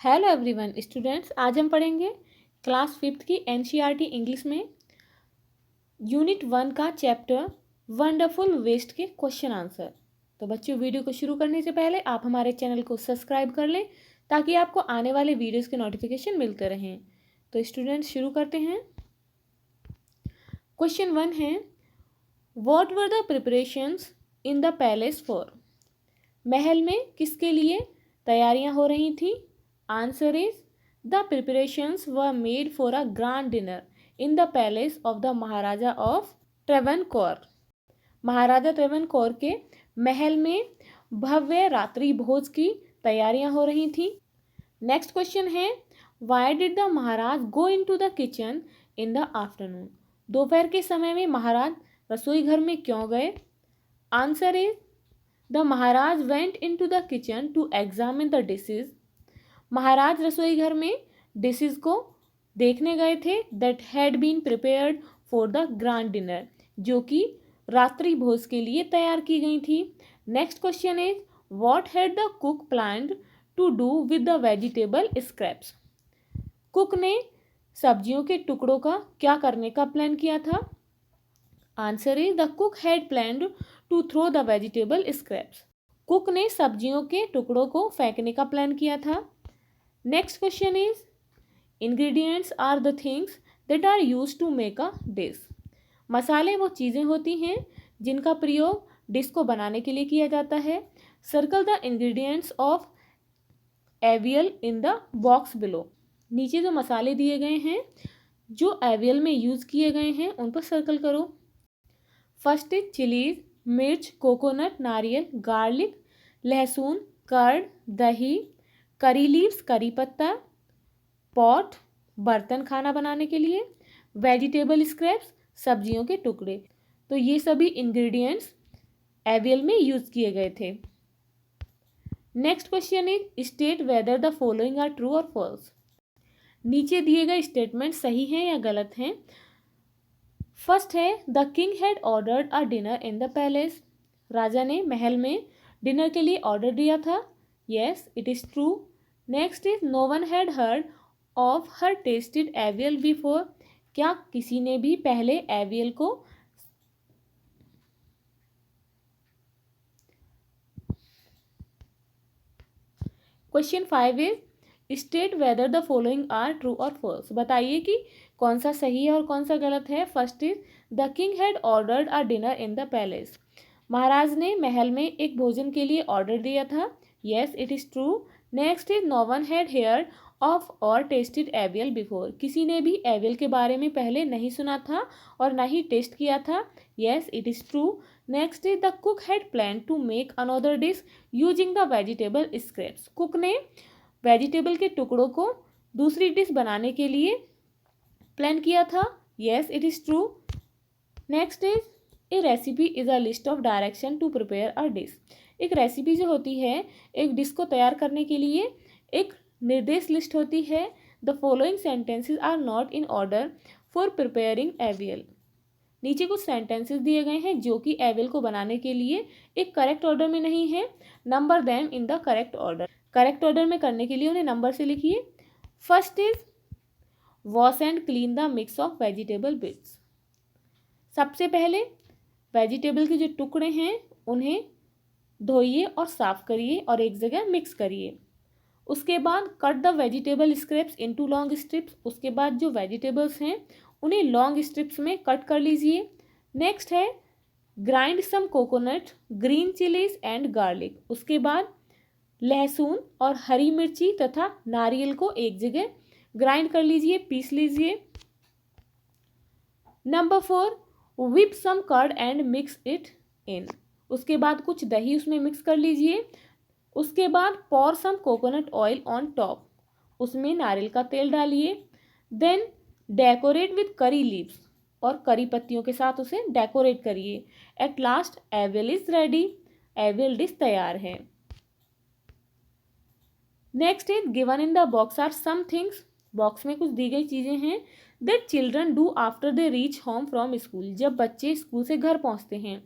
Hello everyone students, आज हम पढ़ेंगे क्लास 5th की एनसीईआरटी इंग्लिश में यूनिट 1 का चैप्टर वंडरफुल वेस्ट के क्वेश्चन आंसर। तो बच्चों, वीडियो को शुरू करने से पहले आप हमारे चैनल को सब्सक्राइब कर लें ताकि आपको आने वाले वीडियोस के नोटिफिकेशन मिलते रहें। तो स्टूडेंट्स शुरू करते हैं। क्वेश्चन 1 है, what were the preparations in the palace for? महल में किसके लिए तैयारियां हो रही थी? Answer is the preparations were made for a grand dinner in the palace of the Maharaja of Travancore. महाराजा ट्रेवनकोर के महल में भव्य रात्रि भोज की तैयारियां हो रही थी। नेक्स्ट क्वेश्चन है, why did the Maharaj go in to the kitchen in the afternoon? दोपहर के समय में महाराज रसोई घर में क्यों गए? Answer is the Maharaj went in to the kitchen to examine the dishes. महाराज रसोई घर में डिशेज को देखने गए थे that had been prepared for the grand dinner, जो कि रात्रि भोज के लिए तैयार की गई थी। Next question is, what had the cook planned to do with the vegetable scraps? Cook ने सब्जियों के टुकड़ों का क्या करने का प्लान किया था? Answer is the cook had planned to throw the vegetable scraps. Cook ने सब्जियों के टुकड़ों को फेंकने का प्लान किया था। Next question is, ingredients are the things that are used to make a dish. मसाले वो चीज़ें होती हैं जिनका प्रयोग डिश को बनाने के लिए किया जाता है। Circle the ingredients of AVL in the box below. नीचे जो मसाले दिए गए हैं जो एवियल में यूज़ किए गए हैं उन पर सर्कल करो। फर्स्ट इज चिलीज, मिर्च, कोकोनट, नारियल, गार्लिक, लहसुन, कर्ड, दही, करी लीव्स, करी पत्ता, पॉट, बर्तन खाना बनाने के लिए, वेजिटेबल स्क्रैप्स, सब्जियों के टुकड़े। तो ये सभी इंग्रेडिएंट्स एवियल में यूज किए गए थे। Next question is, state whether the following are true और फॉल्स। नीचे दिए गए स्टेटमेंट सही हैं या गलत हैं। फर्स्ट है, the king had ordered a dinner in the palace. राजा ने महल में डिनर के लिए ऑर्डर दिया था। Yes, it is true. Next is, no one had heard of her tasted avial before. क्या किसी ने भी पहले एवियल को question 5 is, state whether the following are true और फॉल्स। बताइए कि कौन सा सही है और कौन सा गलत है। First is, the king had ordered a dinner in the palace. महाराज ने महल में एक भोजन के लिए ऑर्डर दिया था। Yes, it is true. Next is, no one had heard of or tasted avial before. किसी ने भी एवियल के बारे में पहले नहीं सुना था और ना ही टेस्ट किया था। Yes, it is true. Next is, the cook had plan to make another dish using the vegetable scraps. Cook ने वेजिटेबल के टुकड़ों को दूसरी डिश बनाने के लिए प्लान किया था। Yes, it is true. Next is, a recipe is a list of direction to prepare a dish. एक रेसिपी जो होती है एक डिश को तैयार करने के लिए एक निर्देश लिस्ट होती है। The following sentences are not in order for preparing avial. नीचे कुछ सेंटेंसेस दिए गए हैं जो कि एवियल को बनाने के लिए एक करेक्ट ऑर्डर में नहीं है। Number them in the correct order. Correct order में करने के लिए उन्हें नंबर से लिखिए। First is, wash and clean the mix of vegetable bits. सबसे पहले वेजिटेबल के जो टुकड़े हैं उन्हें धोइए और साफ करिए और एक जगह मिक्स करिए। उसके बाद cut the vegetable scraps into long strips. उसके बाद जो वेजिटेबल्स हैं उन्हें लॉन्ग स्ट्रिप्स में कट कर लीजिए। नेक्स्ट है, grind some coconut, green chillies and garlic. उसके बाद लहसुन और हरी मिर्ची तथा नारियल को एक जगह ग्राइंड कर लीजिए, पीस लीजिए। Number 4, whip some curd and mix it in. उसके बाद कुछ दही उसमें मिक्स कर लीजिए। उसके बाद pour some coconut oil on top. उसमें नारियल का तेल डालिए। Then decorate with curry leaves और करी पत्तियों के साथ उसे डेकोरेट करिए। At last avial is ready. Avial dish तैयार है। Next is, given in the box are some things. Box में कुछ दी गई चीज़ें हैं that children do after they reach home from school. जब बच्चे स्कूल से घर पहुंचते हैं।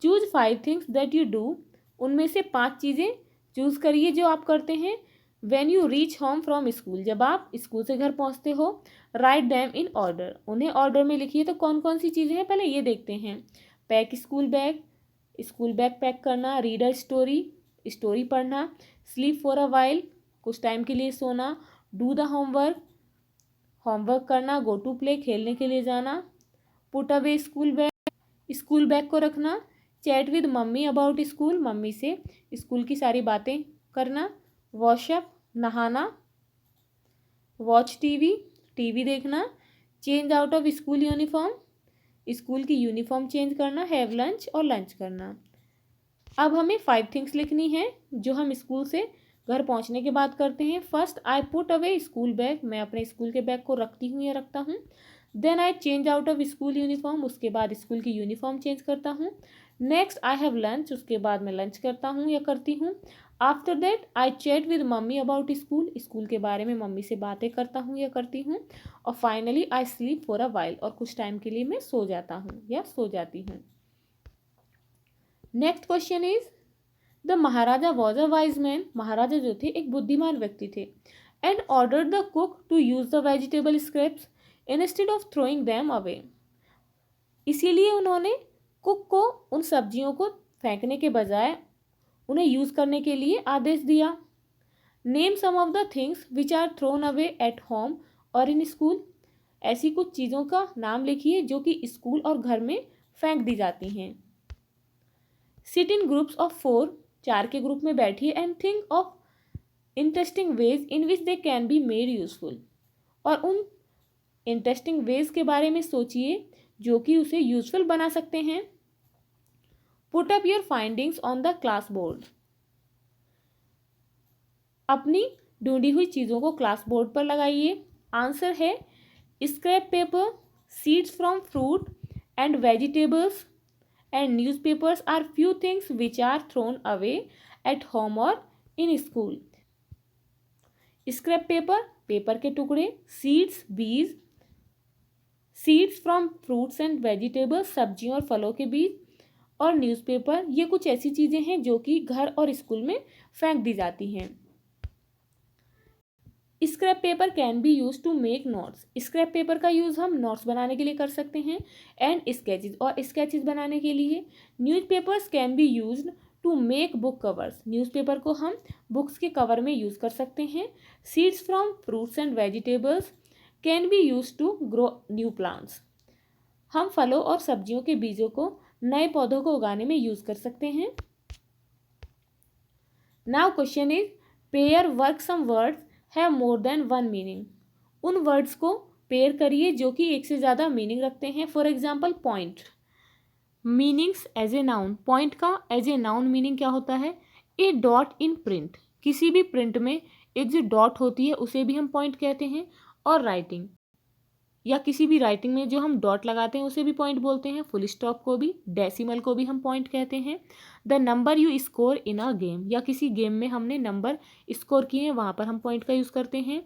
Choose 5 things that you do. उनमें से 5 चीज़ें चूज करिए जो आप करते हैं when you reach home from school, जब आप स्कूल से घर पहुंचते हो, राइट दैम इन ऑर्डर, उन्हें ऑर्डर में लिखिए। तो कौन कौन सी चीज़ें हैं पहले ये देखते हैं। पैक स्कूल बैग पैक करना, रीड अ स्टोरी, स्टोरी पढ़ना, स्लीप फॉर अ वाइल, कुछ टाइम के लिए सोना, डू द होमवर्क, होमवर्क करना, गो टू प्ले, खेलने के लिए जाना, पुट अवे स्कूल बैग को रखना, chat with mummy about school, mummy से स्कूल की सारी बातें करना, वॉशअप नहाना, वॉच टीवी देखना, change out of school uniform, school की यूनिफॉर्म चेंज करना, हैव लंच और लंच करना। अब हमें 5 थिंग्स लिखनी है जो हम स्कूल से घर पहुंचने के बाद करते हैं। First, I put away school bag, मैं अपने स्कूल के बैग को रखती हूँ या रखता हूँ। Then I change out of school uniform, उसके बाद स्कूल की यूनिफॉर्म चेंज करता हूँ। नेक्स्ट, आई हैव लंच, उसके बाद मैं लंच करता हूँ या करती हूँ। After that I chat with mummy about school के बारे में मम्मी से बातें करता हूँ या करती हूँ। और finally I sleep for a while, और कुछ टाइम के लिए मैं सो जाता हूँ या सो जाती हूँ। Next question is, the maharaja was a wise man, महाराजा जो थे एक बुद्धिमान व्यक्ति थे। And order the cook to use the vegetable scraps instead of throwing them away, इसीलिए उन्होंने कुक को उन सब्जियों को फेंकने के बजाय उन्हें यूज करने के लिए आदेश दिया। Name some of the things which are thrown away at home और इन स्कूल, ऐसी कुछ चीज़ों का नाम लिखिए जो कि स्कूल और घर में फेंक दी जाती हैं। सिट इन ग्रुप्स ऑफ 4, 4 के ग्रुप में बैठिए। And think of interesting ways in which they can be made useful, और उन इंटरेस्टिंग वेज के बारे में सोचिए जो कि उसे यूजफुल बना सकते हैं। Put up your findings on the class board, अपनी ढूंढी हुई चीज़ों को क्लास बोर्ड पर लगाइए। आंसर है scrap paper, seeds from fruit and vegetables and newspapers are few things which are thrown away at home or in school. Scrap paper, paper के टुकड़े, सीड्स, बीज, seeds from fruits and vegetables, सब्जियों और फलों के बीज, और न्यूज़पेपर, ये कुछ ऐसी चीज़ें हैं जो कि घर और स्कूल में फेंक दी जाती हैं। Scrap paper can be use to make notes, scrap paper का यूज़ हम नोट्स बनाने के लिए कर सकते हैं। एंड स्केचेस, और स्केचेस बनाने के लिए। Newspapers can be used to make book covers, newspaper को हम बुक्स के कवर में यूज़ कर सकते हैं। Seeds from fruits and vegetables can be use to grow new plants, हम फलों और सब्जियों के बीजों को नए पौधों को उगाने में यूज़ कर सकते हैं। Now question is, pair work some words have more than one meaning, उन वर्ड्स को पेयर करिए जो कि एक से ज़्यादा मीनिंग रखते हैं। For example, point, meanings as a noun, point का एज ए नाउन मीनिंग क्या होता है? ए डॉट इन प्रिंट, किसी भी प्रिंट में एक जो डॉट होती है उसे भी हम पॉइंट कहते हैं। और राइटिंग, या किसी भी राइटिंग में जो हम डॉट लगाते हैं उसे भी पॉइंट बोलते हैं। फुल स्टॉप को भी, डेसिमल को भी हम पॉइंट कहते हैं। The number you score in a game, या किसी गेम में हमने नंबर स्कोर किए हैं वहाँ पर हम पॉइंट का यूज़ करते हैं।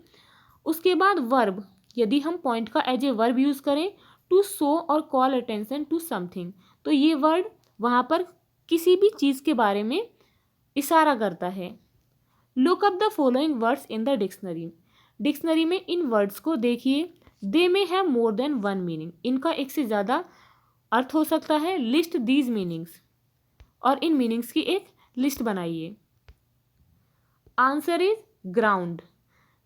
उसके बाद वर्ब, यदि हम पॉइंट का एज ए वर्ब यूज़ करें, टू शो और कॉल अटेंशन टू समथिंग, तो ये वर्ड वहाँ पर किसी भी चीज़ के बारे में इशारा करता है। Look up the following words in the dictionary, dictionary में इन वर्ड्स को देखिए। They may have more than one meaning, इनका एक से ज़्यादा अर्थ हो सकता है। लिस्ट दीज मीनिंग्स, और इन मीनिंग्स की एक लिस्ट बनाइए। आंसर इज ग्राउंड,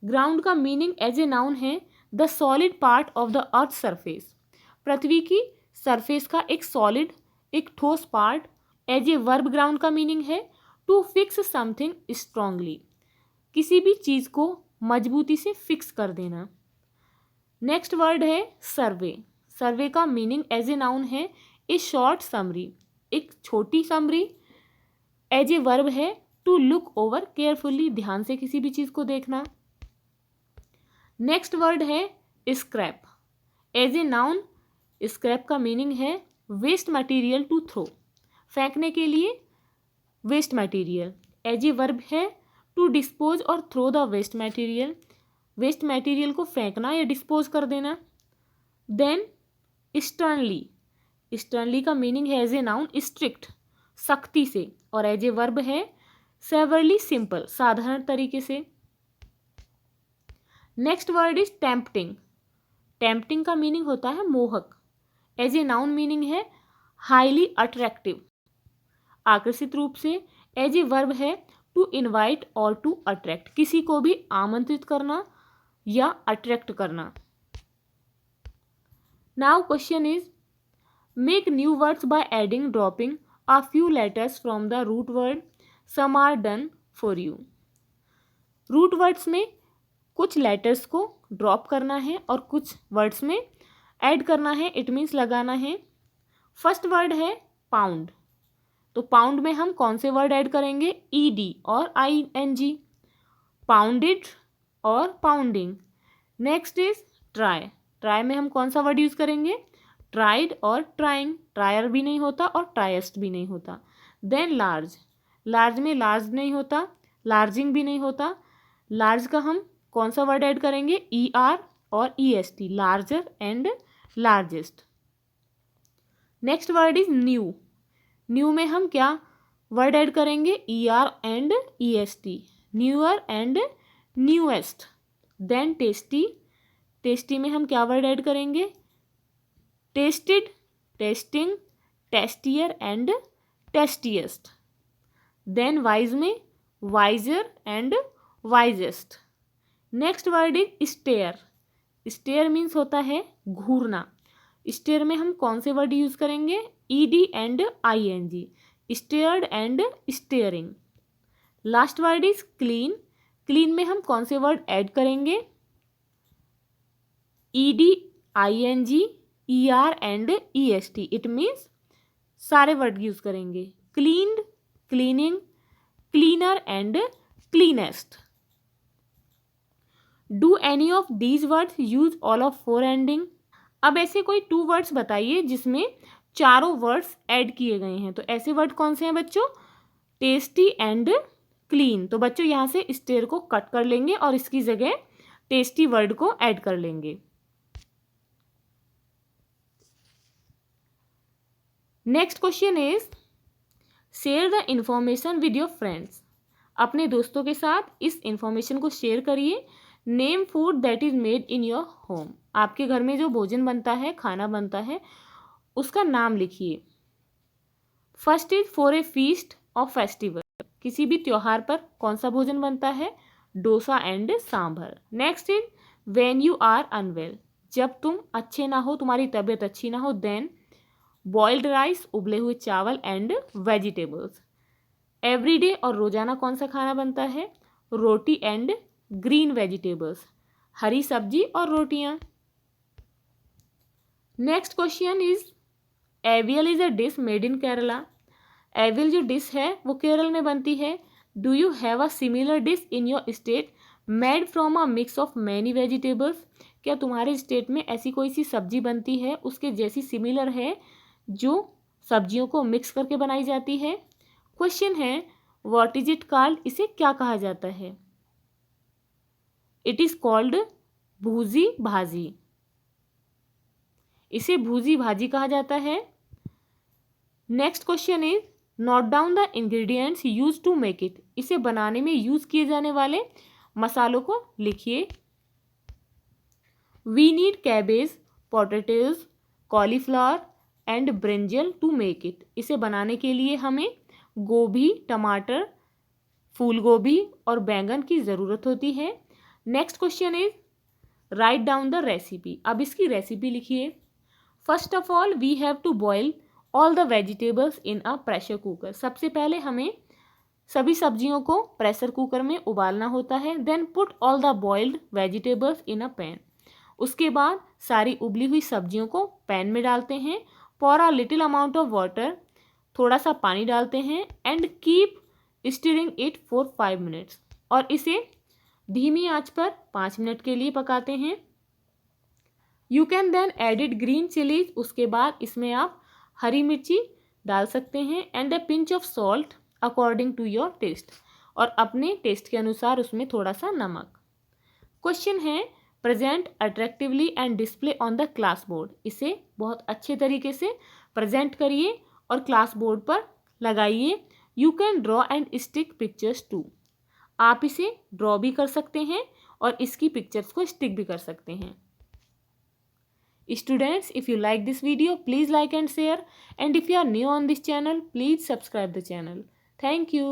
ग्राउंड का मीनिंग एज ए नाउन है the solid part of the earth surface, पृथ्वी की सरफेस का एक सॉलिड, एक ठोस part. As a verb ground का मीनिंग है टू फिक्स समथिंग स्ट्रांगली, किसी भी चीज़ को मजबूती से फिक्स कर देना। नेक्स्ट वर्ड है सर्वे, सर्वे का मीनिंग एज ए नाउन है ए शॉर्ट समरी, एक छोटी समरी। एज ए वर्ब है टू लुक ओवर केयरफुली, ध्यान से किसी भी चीज़ को देखना। नेक्स्ट वर्ड है scrap, as a noun scrap का मीनिंग है वेस्ट मटेरियल टू थ्रो, फेंकने के लिए waste material. As a verb है टू डिस्पोज और throw the waste material, waste material को फेंकना या डिस्पोज कर देना। देन स्टर्नली, स्टर्नली का मीनिंग है एज ए नाउन स्ट्रिक्ट, सख्ती से, और एज ए वर्ब है सेवरली सिंपल, साधारण तरीके से। Next word is tempting. Tempting का मीनिंग होता है मोहक। एज ए नाउन मीनिंग है हाईली अट्रैक्टिव, आकर्षित रूप से। एज ए वर्ब है टू इनवाइट और टू अट्रैक्ट, किसी को भी आमंत्रित करना या अट्रैक्ट करना। Now question is make new words by adding dropping a few letters from the root word. Some are done for you. Root words में कुछ लेटर्स को ड्रॉप करना है और कुछ वर्ड्स में ऐड करना है, इट मीन्स लगाना है। फर्स्ट वर्ड है पाउंड, तो पाउंड में हम कौन से वर्ड ऐड करेंगे? ed और ing, पाउंडेड और pounding. Next is try, try में हम कौन सा वर्ड यूज करेंगे? ट्राइड और ट्राइंग, ट्रायर भी नहीं होता और ट्राइस्ट भी नहीं होता। देन लार्ज, लार्ज में लार्ज नहीं होता, लार्जिंग भी नहीं होता। लार्ज का हम कौन सा वर्ड ऐड करेंगे? er और est, larger and largest. Next word is new, new में हम क्या वर्ड ऐड करेंगे? er and est, newer and newest. Then tasty, tasty में हम क्या वर्ड ऐड करेंगे? Tested, tasting, tastier and tastiest. Then wise में wiser and wisest. Next word is stare, stare means होता है घूरना। स्टेयर में हम कौन से वर्ड यूज करेंगे? ed and ing, stared and steering. Last word is clean, clean में हम कौन से वर्ड ऐड करेंगे? ed ing er and est, it means सारे वर्ड यूज करेंगे। Cleaned, cleaning, cleaner and cleanest. Do any of these words use all of four ending? अब ऐसे कोई 2 वर्ड्स बताइए जिसमें चारों वर्ड्स ऐड किए गए हैं। तो ऐसे वर्ड कौन से हैं बच्चों? Tasty and clean. तो बच्चों यहाँ से स्टेयर को कट कर लेंगे और इसकी जगह टेस्टी वर्ड को ऐड कर लेंगे। Next question is share the information with your friends. अपने दोस्तों के साथ इस इंफॉर्मेशन को शेयर करिए। Name food that is made in your home, आपके घर में जो भोजन बनता है, खाना बनता है, उसका नाम लिखिए। First is for a feast of festival, किसी भी त्योहार पर कौन सा भोजन बनता है? Dosa and sambar. Next is when you are unwell, जब तुम अच्छे ना हो, तुम्हारी तबीयत अच्छी ना हो। देन बॉइल्ड राइस, उबले हुए चावल एंड वेजिटेबल्स। एवरीडे और रोजाना कौन सा खाना बनता है? रोटी एंड ग्रीन वेजिटेबल्स, हरी सब्जी और रोटियां। Next question is AVL is a dish made in Kerala. AVL जो डिश है वो केरल में बनती है। Do you have a similar dish in your state made from a mix of many vegetables? क्या तुम्हारे स्टेट में ऐसी कोई सी सब्जी बनती है उसके जैसी सिमिलर है जो सब्जियों को मिक्स करके बनाई जाती है? क्वेश्चन है व्हाट इज इट कॉल्ड, इसे क्या कहा जाता है? इट इज कॉल्ड भूजी भाजी, इसे भूजी भाजी कहा जाता है। Next question is note down the ingredients use to make it, इसे बनाने में यूज किए जाने वाले मसालों को लिखिए। We need cabbage, potatoes, cauliflower and brinjal to make it, इसे बनाने के लिए हमें गोभी, टमाटर, फूल गोभी और बैंगन की ज़रूरत होती है। Next question is write down the recipe, अब इसकी रेसिपी लिखिए। First of all we have to boil all the vegetables in a pressure cooker, सबसे पहले हमें सभी सब्जियों को प्रेशर कुकर में उबालना होता है। Then put all the boiled vegetables in a pan, उसके बाद सारी उबली हुई सब्जियों को पैन में डालते हैं। For a little amount of water, थोड़ा सा पानी डालते हैं। And keep steering it for 5 minutes, और इसे धीमी आंच पर 5 मिनट के लिए पकाते हैं। You can then add it green chillies, उसके बाद इसमें आप हरी मिर्ची डाल सकते हैं। And a pinch of salt according to your taste, और अपने टेस्ट के अनुसार उसमें थोड़ा सा नमक। क्वेश्चन है present attractively and display on the class board, इसे बहुत अच्छे तरीके से प्रेजेंट करिए और क्लास बोर्ड पर लगाइए। You can draw and stick pictures too, आप इसे ड्रॉ भी कर सकते हैं और इसकी पिक्चर्स को स्टिक भी कर सकते हैं। Students, if you like this video, please like and share. And if you are new on this channel, please subscribe the channel. Thank you.